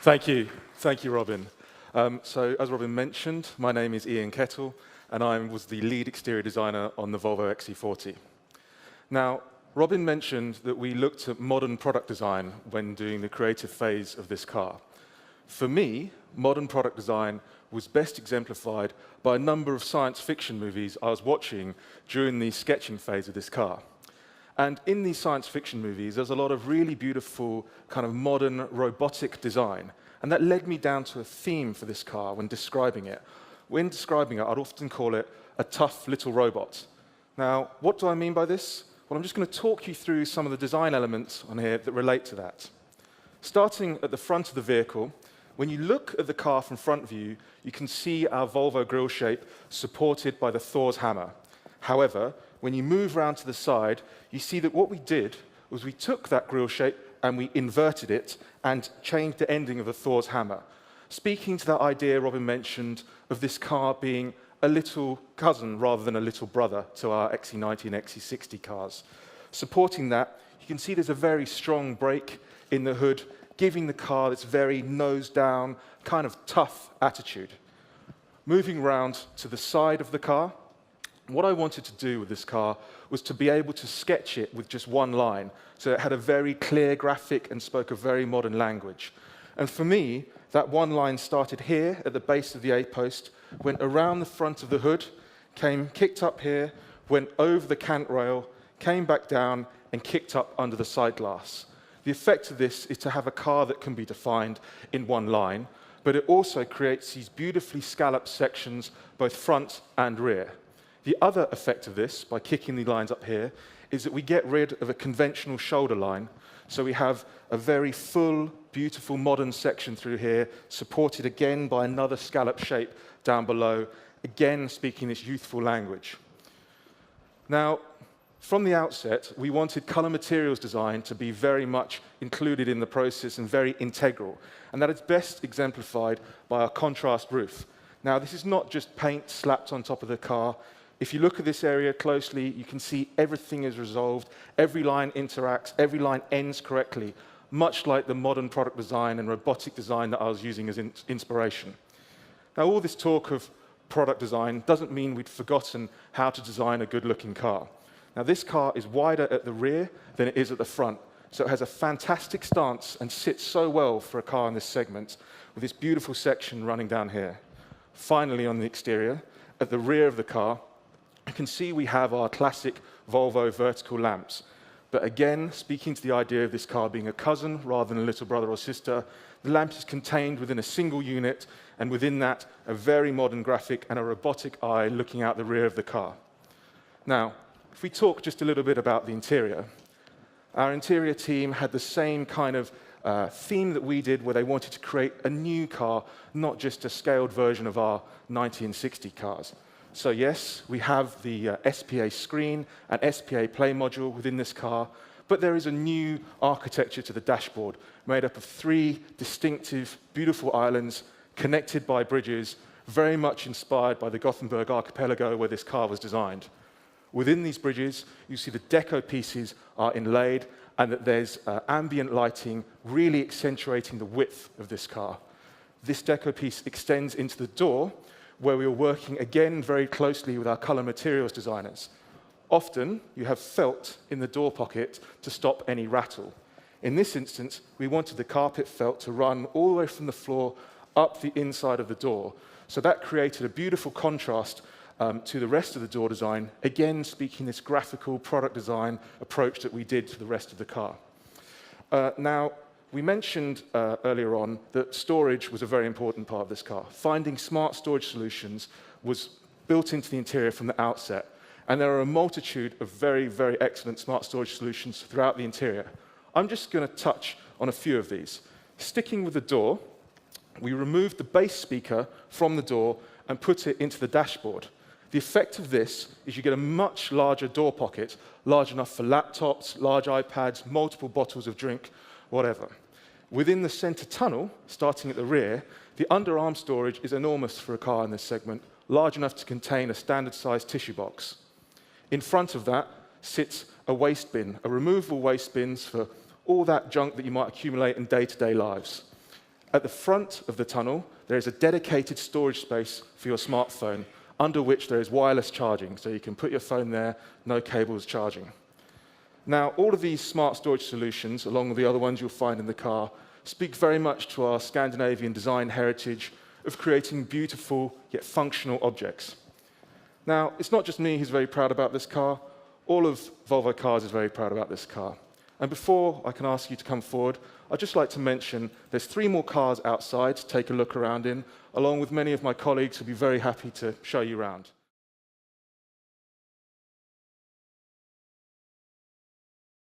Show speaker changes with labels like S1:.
S1: Thank you, Robin. So, as Robin mentioned, my name is Ian Kettle, and I was the lead exterior designer on the Volvo XC40. Now, Robin mentioned that we looked at modern product design when doing the creative phase of this car. For me, modern product design was best exemplified by a number of science fiction movies I was watching during the sketching phase of this car. And in these science fiction movies, there's a lot of really beautiful kind of modern robotic design. And that led me down to a theme for this car when describing it. When describing it, I'd often call it a tough little robot. Now, what do I mean by this? Well, I'm just going to talk you through some of the design elements on here that relate to that. Starting at the front of the vehicle, when you look at the car from front view, you can see our Volvo grille shape supported by the Thor's hammer. However, when you move around to the side, you see that what we did was we took that grille shape and we inverted it and changed the ending of the Thor's hammer, speaking to that idea Robin mentioned of this car being a little cousin rather than a little brother to our XC90 and XC60 cars. Supporting that, you can see there's a very strong brake in the hood, giving the car this very nose-down, kind of tough attitude. Moving around to the side of the car, what I wanted to do with this car was to be able to sketch it with just one line, so it had a very clear graphic and spoke a very modern language. And for me, that one line started here at the base of the A-post, went around the front of the hood, kicked up here, went over the cant rail, came back down, and kicked up under the side glass. The effect of this is to have a car that can be defined in one line, but it also creates these beautifully scalloped sections, both front and rear. The other effect of this, by kicking the lines up here, is that we get rid of a conventional shoulder line. So we have a very full, beautiful, modern section through here, supported again by another scallop shape down below, again speaking this youthful language. Now, from the outset, we wanted color materials design to be very much included in the process and very integral. And that is best exemplified by our contrast roof. Now, this is not just paint slapped on top of the car. If you look at this area closely, you can see everything is resolved, every line interacts, every line ends correctly, much like the modern product design and robotic design that I was using as inspiration. Now, all this talk of product design doesn't mean we'd forgotten how to design a good-looking car. Now, this car is wider at the rear than it is at the front, so it has a fantastic stance and sits so well for a car in this segment, with this beautiful section running down here. Finally, on the exterior, at the rear of the car, you can see we have our classic Volvo vertical lamps. But again, speaking to the idea of this car being a cousin rather than a little brother or sister, the lamp is contained within a single unit, and within that, a very modern graphic and a robotic eye looking out the rear of the car. Now, if we talk just a little bit about the interior, our interior team had the same kind of theme that we did, where they wanted to create a new car, not just a scaled version of our 90 and 60 cars. So yes, we have the SPA screen and SPA play module within this car, but there is a new architecture to the dashboard, made up of 3 distinctive, beautiful islands connected by bridges, very much inspired by the Gothenburg archipelago where this car was designed. Within these bridges, you see the deco pieces are inlaid, and that there's ambient lighting really accentuating the width of this car. This deco piece extends into the door, where we were working again very closely with our color materials designers. Often, you have felt in the door pocket to stop any rattle. In this instance, we wanted the carpet felt to run all the way from the floor up the inside of the door. So that created a beautiful contrast to the rest of the door design, again speaking this graphical product design approach that we did to the rest of the car. Now, we mentioned earlier on that storage was a very important part of this car. Finding smart storage solutions was built into the interior from the outset. And there are a multitude of very, very excellent smart storage solutions throughout the interior. I'm just going to touch on a few of these. Sticking with the door, we removed the bass speaker from the door and put it into the dashboard. The effect of this is you get a much larger door pocket, large enough for laptops, large iPads, multiple bottles of drink, whatever. Within the center tunnel, starting at the rear, the underarm storage is enormous for a car in this segment, large enough to contain a standard-sized tissue box. In front of that sits a waste bin, a removable waste bins for all that junk that you might accumulate in day-to-day lives. At the front of the tunnel, there is a dedicated storage space for your smartphone, under which there is wireless charging, so you can put your phone there, no cables charging. Now, all of these smart storage solutions, along with the other ones you'll find in the car, speak very much to our Scandinavian design heritage of creating beautiful yet functional objects. Now, it's not just me who's very proud about this car. All of Volvo Cars is very proud about this car. And before I can ask you to come forward, I'd just like to mention there's 3 more cars outside to take a look around in, along with many of my colleagues who'll be very happy to show you around.